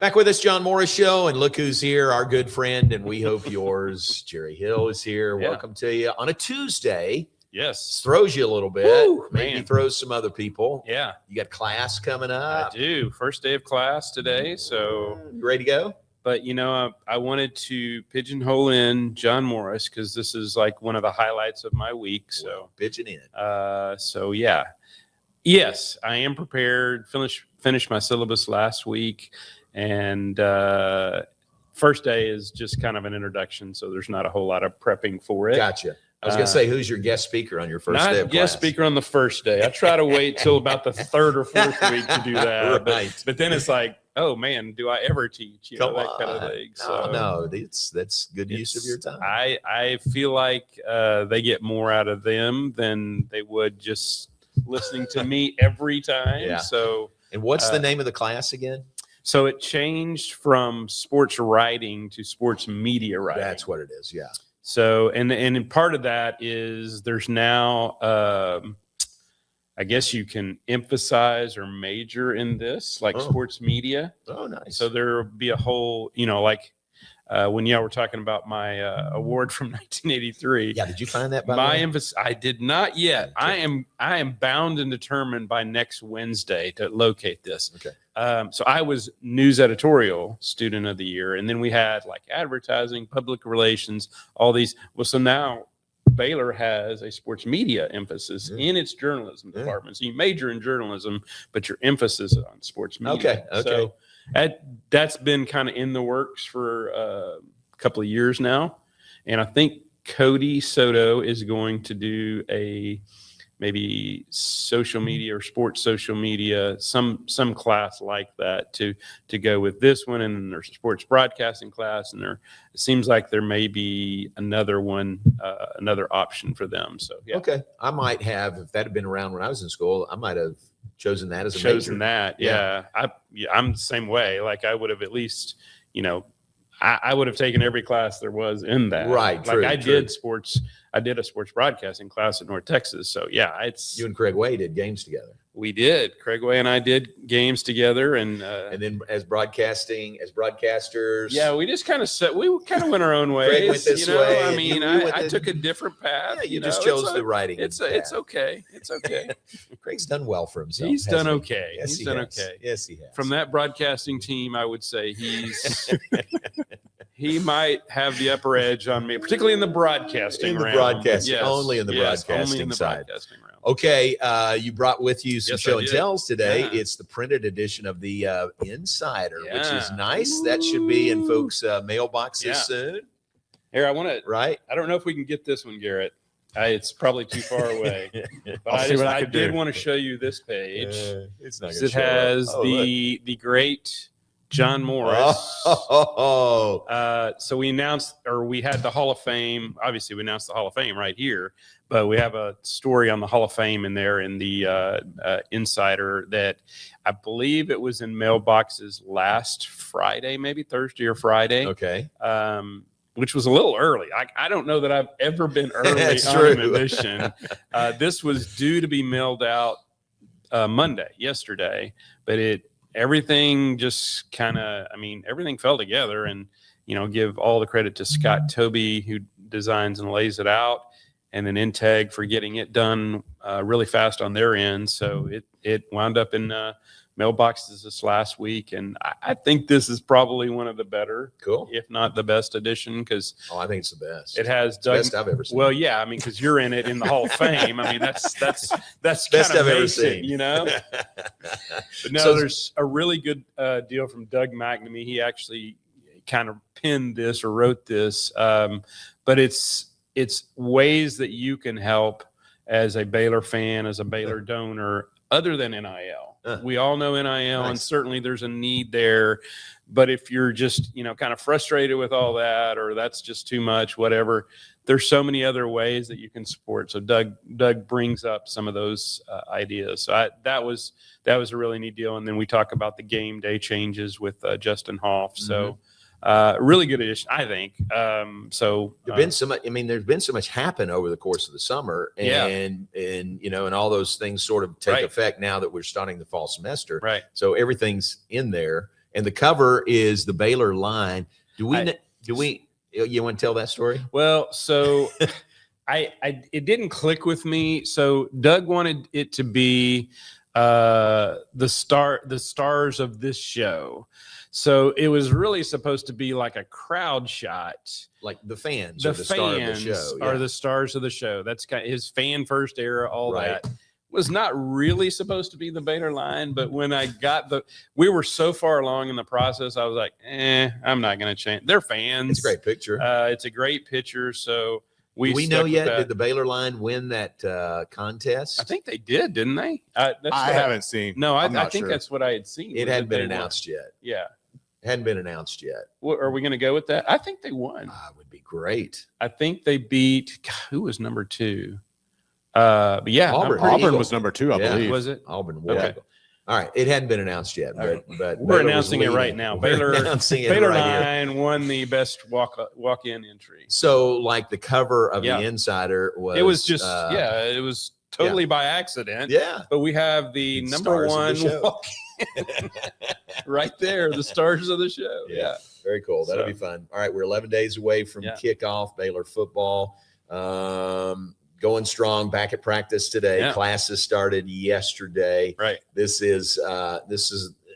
Back with us, John Morris Show, and look who's here, our good friend, and we hope yours, Jerry Hill, is here. Yeah. Welcome to you on a Tuesday. Yes. Throws you a little bit. Woo, maybe man. throws some other people. Yeah. You got class coming I up. do. First day of class today. So, You ready to go? but I wanted to pigeonhole in John Morris because this is like one of the highlights of my week. So, pitching in. yeah. Yes, I am prepared. Finished my syllabus last week. And first day is just kind of an introduction, so there's not a whole lot of prepping for it. Gotcha. I was going to say, who's your guest speaker on your first day of Not guest class? speaker on the first day. I try to wait till about the third or fourth week to do that. Right. But then it's like, oh man, do I ever teach? Come that on. kind of thing. So No, that's good use of your time. I feel like they get more out of them than they would just listening to me every time. Yeah. So, and what's the name of the class again? So it changed from sports writing to sports media writing. That's what it is. Yeah. So, and part of that is there's now, I guess you can emphasize or major in this, like sports media. Oh, nice. So there will be a whole, like when y'all were talking about my award from 1983. Yeah. Did you find that? By My the way? emphasis, I did not yet. Okay. I am bound and determined by next Wednesday to locate this. Okay. So I was news editorial student of the year, and then we had like advertising, public relations, all these. Well, so now Baylor has a sports media emphasis in its journalism department. So you major in journalism, but your emphasis is on sports media. Okay. So that's been kind of in the works for a couple of years now, and I think Cody Soto is going to do a maybe social media or sports social media, some class like that to go with this one. And then there's a sports broadcasting class, and it seems like there may be another one, another option for them. So yeah. Okay. I might have, if that had been around when I was in school, I might have chosen that as a major. That. Yeah. I'm the same way. Like I would have at least, I would have taken every class there was in that. Right. Like True, I true. did sports. I did a sports broadcasting class at North Texas. So yeah, You and Craig Way did games together. we did. Craig Way and I did games together, and then as broadcasters. yeah, we just kind of went our own ways. Craig went this way, I and mean, you went I took a different path. Yeah, you just chose the writing. It's path. okay. It's okay. Craig's done well for himself. He's done hasn't he? okay. Yes, He's he done has. okay. Yes, he has. From that broadcasting team, I would say he might have the upper edge on me, particularly in the broadcasting realm. Broadcasting, Yes, only in the yes, broadcasting only in the side. broadcasting realm. Okay, you brought with you some Yes, show I and did. tells today. Yeah. It's the printed edition of the Insider, which is Yeah. nice. That should be in folks' mailboxes Yeah. soon, Here, I want to. right? I don't know if we can get this one, Garrett. It's probably too far away. But I'll see what I I can did do. want to show you this page. It's not. It has the great John Morris. So we announced, or we had the Hall of Fame. Obviously, we announced the Hall of Fame right here, but we have a story on the Hall of Fame in there in the Insider that I believe it was in mailboxes last Friday, maybe Thursday or Friday. Okay. Which was a little early. I don't know that I've ever been early That's on true. an edition. This was due to be mailed out yesterday, but everything just kind of, everything fell together, and, give all the credit to Scott Toby, who designs and lays it out, and then Integ for getting it done really fast on their end. So it wound up in mailboxes this last week, and I think this is probably one of the better, Cool. if not the best edition, because I think it's the best. it has It's the Doug. best I've ever seen. Well, yeah, because you're in it in the Hall of Fame. That's Best kind of I've ever basic, seen. But no, So- there's a really good deal from Doug McNamee. He actually kind of penned this or wrote this, but it's ways that you can help as a Baylor fan, as a Baylor donor, other than NIL. We all know NIL, and Nice. certainly there's a need there. But if you're just, kind of frustrated with all that, or that's just too much, whatever, there's so many other ways that you can support. So Doug brings up some of those ideas. So that was a really neat deal. And then we talk about the game day changes with Justin Hoff. So really good edition, I think. So There's been so much. There's been so much happen over the course of the summer, and and all those things sort of take Right. effect now that we're starting the fall semester. right. So everything's in there, And the cover is the Baylor line. You want to tell that story? Well, so it didn't click with me. So Doug wanted it to be the stars of this show. So it was really supposed to be like a crowd shot. Like the fans The are the star of the show. are the stars of the show. That's kind of his fan first era, all Right. that. Was not really supposed to be the Baylor line, but when I got we were so far along in the process, I was like, I'm not going to change. They're fans. It's a great picture. It's a great picture. So Do we know stuck with yet? that. Did the Baylor line win that contest? I think they did, didn't they? I haven't seen. No, I not think sure. that's what I had seen. It was hadn't that been they won. announced yet. Yeah. It hadn't been announced yet. Are we going to go with that? I think they won. Would be great. I think they beat, who was number 2? But yeah, Auburn. Auburn was number 2, I Yeah. believe. Was it? Auburn. Okay. All right. It hadn't been announced yet, but We're Baylor was announcing it right leading. now. We're announcing it Baylor right here. 9 won the best walk-in entry. So, like the cover of Yeah. the Insider was. It was just it was totally by accident. Yeah. But we have the The number stars of the one show. walk-in right there, the stars of the show. Yeah. Very cool. That'll So- be fun. All right. We're 11 days away from Yeah. kickoff. Baylor football. Going strong, back at practice today. Yeah. Classes started yesterday. Right. This is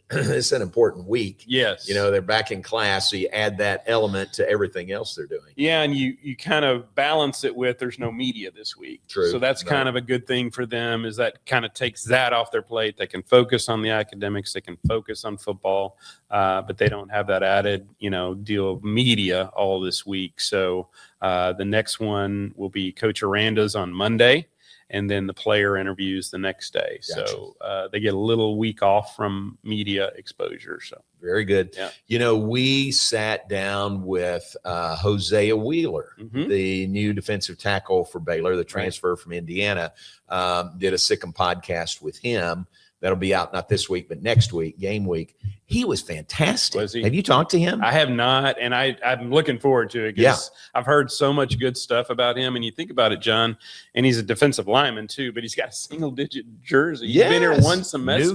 it's an important week. Yes. They're back in class, so you add that element to everything else they're doing. Yeah, and you kind of balance it with there's no media this week. True. So that's kind of a good thing for them, is that kind of takes that off their plate. They can focus on the academics, they can focus on football, but they don't have that added, deal of media all this week. So the next one will be Coach Aranda's on Monday, and then the player interviews the next day. Gotcha. So they get a little week off from media exposure. So Very good. Yeah. We sat down with Hosea Wheeler, Mhm. the new defensive tackle for Baylor, the transfer from Indiana. Did a Sick'em podcast with him. That'll be out not this week, but next week, game week. He was fantastic. Was he? Have you talked to him? I have not, and I'm looking forward to it because I've heard so much good stuff about him. And you think about it, John, and he's a defensive lineman too, but he's got a single-digit jersey. He's been here one semester.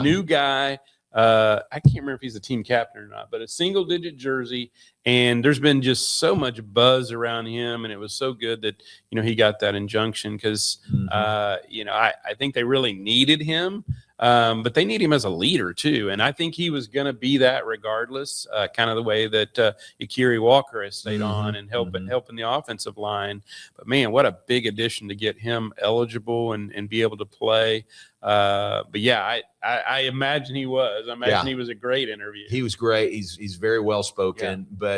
New guy. I can't remember if he's a team captain or not, but a single-digit jersey. And there's been just so much buzz around him, and it was so good that he got that injunction because I think they really needed him. But they need him as a leader too. And I think he was going to be that regardless, kind of the way that Akiri Walker has stayed on and helping the offensive line. But man, what a big addition to get him eligible and be able to play. But yeah, I imagine he was. I imagine he was a great interview. He was great. He's very well spoken, but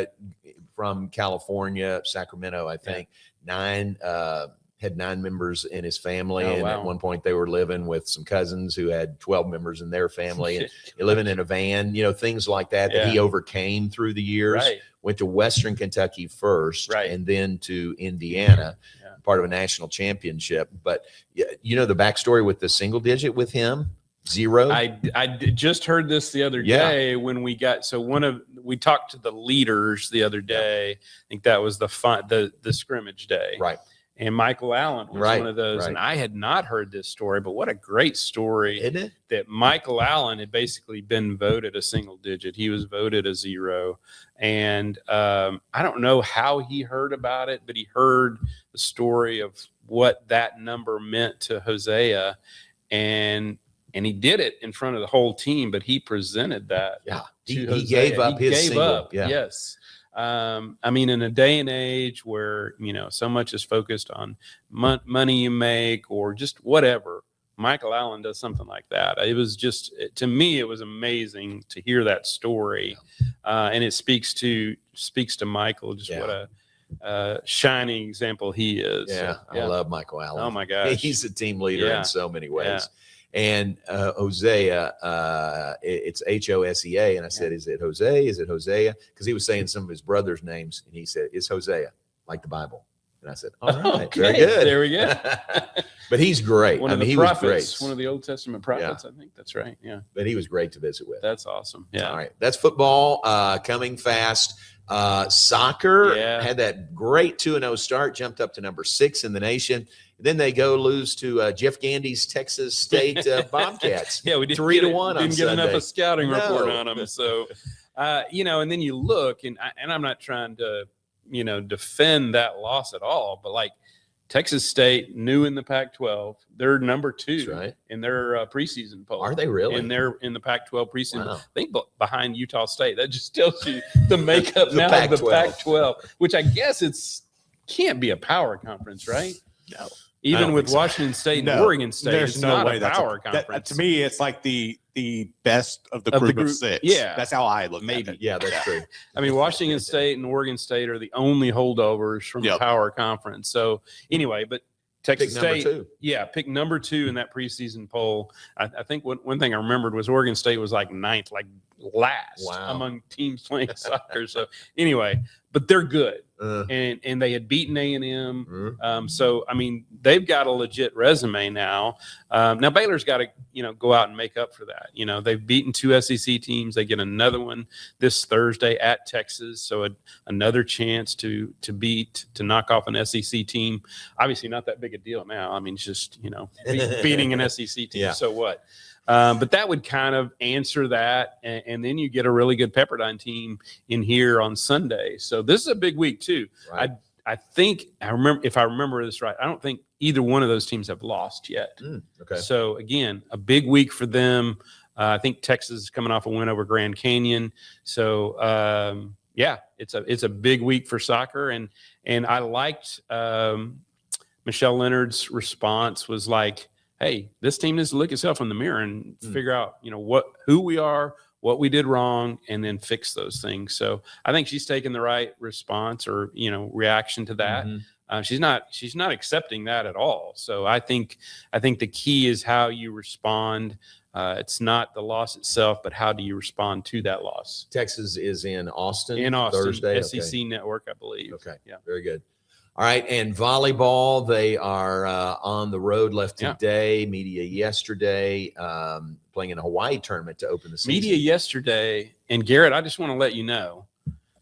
from California, Sacramento, I think. Had 9 members in his family. Oh, and wow. at one point they were living with some cousins who had 12 members in their family and living in a van, things like that he overcame through the years. Right. Went to Western Kentucky first Right. and then to Indiana, part of a national championship. But the backstory with the single digit with him, 0. I just heard this the other day when we got, we talked to the leaders the other day. I think that was the scrimmage day. Right. And Michael Allen was one of those. And I had not heard this story, but what a great story. Isn't it? That Michael Allen had basically been voted a single digit. He was voted a 0. And I don't know how he heard about it, but he heard the story of what that number meant to Hosea. And he did it in front of the whole team, but he presented that. Yeah. To He Hosea. gave up his single. Yeah. Yes. In a day and age where, so much is focused on money you make or just whatever, Michael Allen does something like that. It was just, to me, it was amazing to hear that story. And it speaks to Michael, just what a shining example he is. Yeah. So, I love Michael Allen. Oh my gosh. He's a team leader in so many ways. Yeah. And Hosea, it's Hosea. And I said, is it Jose? Is it Hosea? Because he was saying some of his brother's names. And he said, it's Hosea, like the Bible. And I said, all right, Okay, very good. there we go. But he's great. One of the he prophets, was great. one of the Old Testament prophets. I think that's right. Yeah. But he was great to visit with. That's awesome. Yeah. All right. That's football coming fast. Soccer Yeah. had that great 2-0 start, jumped up to number 6 in the nation. Then they go lose to Jeff Gandy's Texas State Bobcats. Yeah, we didn't 3-1 didn't on get enough Sunday. of scouting report No. on them. So, and then you look, and I'm not trying to, defend that loss at all, but like Texas State, new in the Pac-12, they're number 2 That's right. in their preseason poll. Are they really? And they're in the Pac-12 preseason. Wow. I think behind Utah State. That just tells you the makeup The now of the Pac-12. Pac-12, which I guess can't be a power conference, right? No. Even don't with think so. Washington State and No, Oregon State, there's it's no not way a that's power that- conference. to me, it's like the best of the Of the group group, of 6. yeah. That's how I look Maybe. at it. Yeah, that's true. I mean, Washington State and Oregon State are the only holdovers from the Yep. power conference. So anyway, but Texas Pick number State, 2. yeah, pick number 2 in that preseason poll. I think one thing I remembered was Oregon State was like 9th, like last Wow. among teams playing soccer. So anyway, but they're good. Uh, And they had beaten A&M. mhm. So, I mean, they've got a legit resume now. Now Baylor's got to, go out and make up for that. They've beaten 2 SEC teams. They get another one this Thursday at Texas. So another chance to knock off an SEC team. Obviously not that big a deal now. I mean, it's just, beating an SEC team. Yeah. So what? But that would kind of answer that. And then you get a really good Pepperdine team in here on Sunday. So this is a big week too. Right. I think if I remember this right, I don't think either one of those teams have lost yet. Okay. So again, a big week for them. I think Texas is coming off a win over Grand Canyon. So it's a big week for soccer. And I liked Michelle Leonard's response was like, hey, this team needs to look itself in the mirror and figure out, who we are, what we did wrong, and then fix those things. So I think she's taking the right response or, reaction to that. Mhm. She's not accepting that at all. So I think the key is how you respond. It's not the loss itself, but how do you respond to that loss? Texas is in Austin. In Austin, Thursday. SEC Network, I believe. Okay. Yeah. Very good. All right. And volleyball, they are on the road, left Yeah. today. Media yesterday, playing in a Hawaii tournament to open the season. Media yesterday, and Garrett, I just want to let you know,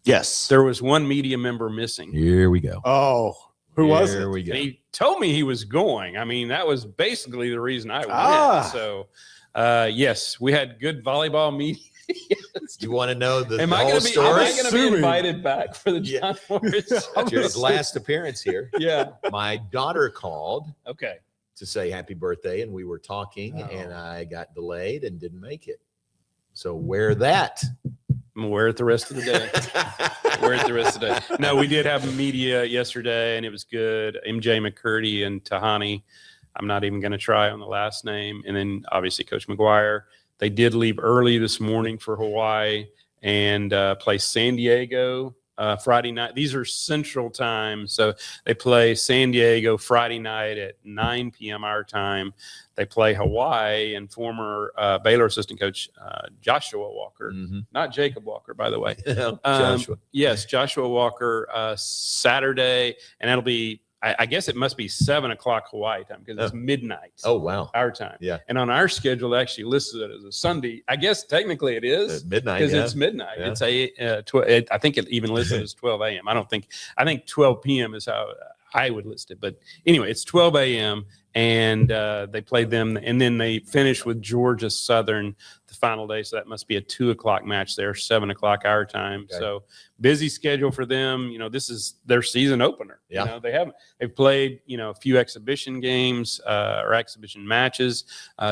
Yes. there was one media member missing. Here we go. Oh, who was Here it? we go. And he told me he was going. I mean, that was basically the reason I went. Ah. So, yes, we had good volleyball media. You want to know the Am I whole going to be story? Assuming. invited back for the Yeah. John Morris? Jared's last appearance here. Yeah. My daughter called Okay. to say happy birthday, and we were talking, Oh. and I got delayed and didn't make it. So wear that. I'm gonna wear it the rest of the day. Wear it the rest of the day. No, we did have media yesterday, and it was good. MJ McCurdy and Tahani. I'm not even going to try on the last name. And then obviously Coach McGuire. They did leave early this morning for Hawaii and play San Diego Friday night. These are Central Time, so they play San Diego Friday night at 9 p.m. our time. They play Hawaii, and former Baylor assistant coach Joshua Walker, Mhm. not Jacob Walker, by the way. Joshua. Yes, Joshua Walker Saturday, and that'll be. I guess it must be 7 o'clock Hawaii time because it's midnight. Oh, wow. Our time. Yeah. And on our schedule, it actually listed it as a Sunday. I guess technically it is Midnight. because Yeah. it's midnight. Yeah. It's I think it even listed as 12 a.m. I think 12 p.m. is how I would list it. But anyway, it's 12 a.m. and they played them, and then they finished with Georgia Southern the final day. So that must be a 2 o'clock match there, 7 o'clock our time. Okay. So busy schedule for them. This is their season opener. Yeah. They've played, a few exhibition games or exhibition matches.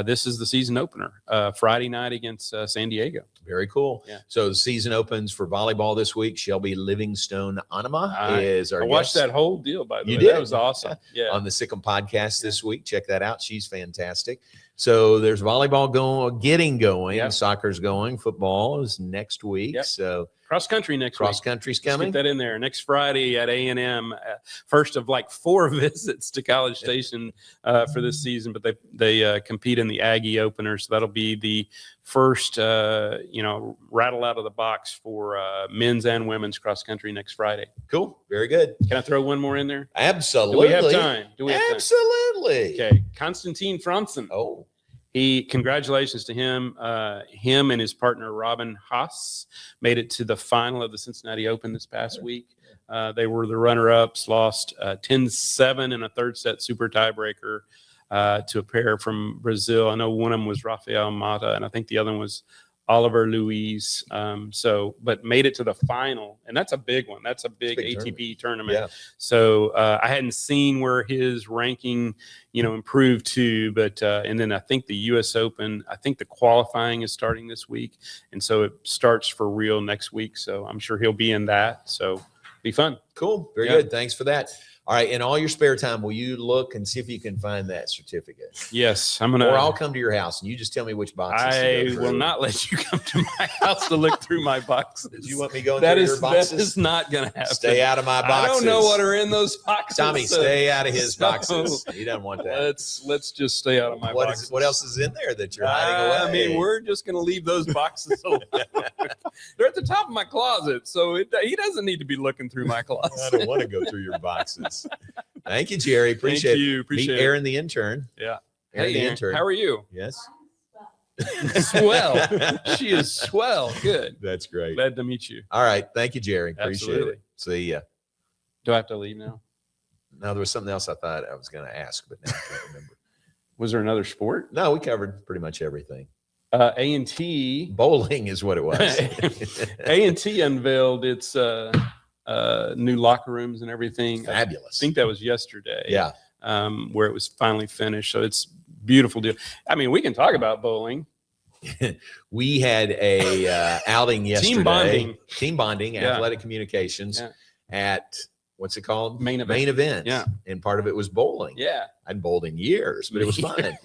This is the season opener, Friday night against San Diego. Very cool. Yeah. So the season opens for volleyball this week. Shelby Livingstone Anima I- is our I watched guest that whole deal, by the You way. did? That was awesome. Yeah. on the Sikkim podcast this week. Check that out. She's fantastic. So there's volleyball getting going. Yep. Soccer's going. Football is next week. Yep. So Cross country next cross week. country's Let's coming. get that in there next Friday at A&M. First of like 4 visits to College Station for this season, but they compete in the Aggie opener, so that'll be the first rattle out of the box for men's and women's cross country next Friday. Cool. Very good. Can I throw one more in there? Absolutely. Do we have time? Absolutely. Okay, Konstantin Franzen. Oh, Congratulations to him. Him and his partner, Robin Haas, made it to the final of the Cincinnati Open this past week. They were the runner-ups, lost 10-7 in a third set super tiebreaker to a pair from Brazil. I know one of them was Rafael Mata, and I think the other one was Oliver Luiz. But made it to the final, and that's a big one. That's a big ATP tournament. Yeah. So I hadn't seen where his ranking, improved to, but and then I think the U.S. Open, I think the qualifying is starting this week, and so it starts for real next week. So I'm sure he'll be in that. So be fun. Cool. Very good. Thanks for that. All right. In all your spare time, will you look and see if you can find that certificate? Yes, I'm gonna. Or I'll come to your house and you just tell me which boxes to I go through. will not let you come to my house to look through my boxes. Did you want me going That through is your boxes? that is not gonna happen. Stay out of my boxes. I don't know what are in those boxes. Tommy, stay out of his So, boxes. He doesn't want that. Let's just stay out of my boxes. What else is in there that you're hiding away? I mean, we're just gonna leave those boxes alone. They're at the top of my closet, so he doesn't need to be looking through my closet. I don't want to go through your boxes. Thank you, Jerry. Appreciate Thank you. Appreciate Meet it. Aaron, the intern. Yeah. Aaron, the Hey, intern. how are you? Yes. Swell. She is swell. Good. That's great. Glad to meet you. All right. Thank you, Jerry. Appreciate Absolutely. it. See ya. Do I have to leave now? No, there was something else I thought I was going to ask, but now I can't remember. Was there another sport? No, we covered pretty much everything. A&T. Bowling is what it was. A&T unveiled its new locker rooms and everything. Fabulous. I think that was yesterday. Yeah. Where it was finally finished. So it's beautiful deal. I mean, we can talk about bowling. We had a outing yesterday. Team bonding, Yeah. athletic communications at what's it called? Main event. Main event. Yeah. And part of it was bowling. Yeah. I hadn't bowled in years, but it was fun.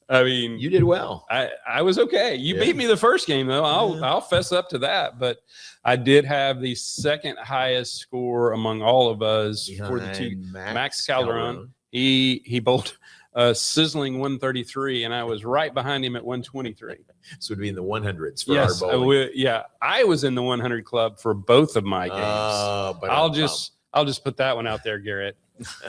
I mean, You did well. I was okay. You Yeah. beat me the first game though. I'll fess up to that. But I did have the second highest score among all of us for the two. Behind Max Calderon. He bowled sizzling 133, and I was right behind him at 123. This would be in the 100s for Yes, our bowling. I was in the 100 club for both of my games. But I'll just put that one out there, Garrett.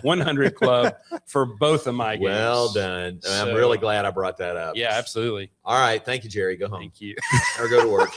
100 club for both of my games. Well done. I'm So- really glad I brought that up. Yeah, absolutely. All right. Thank you, Jerry. Go home Thank you. or go to work.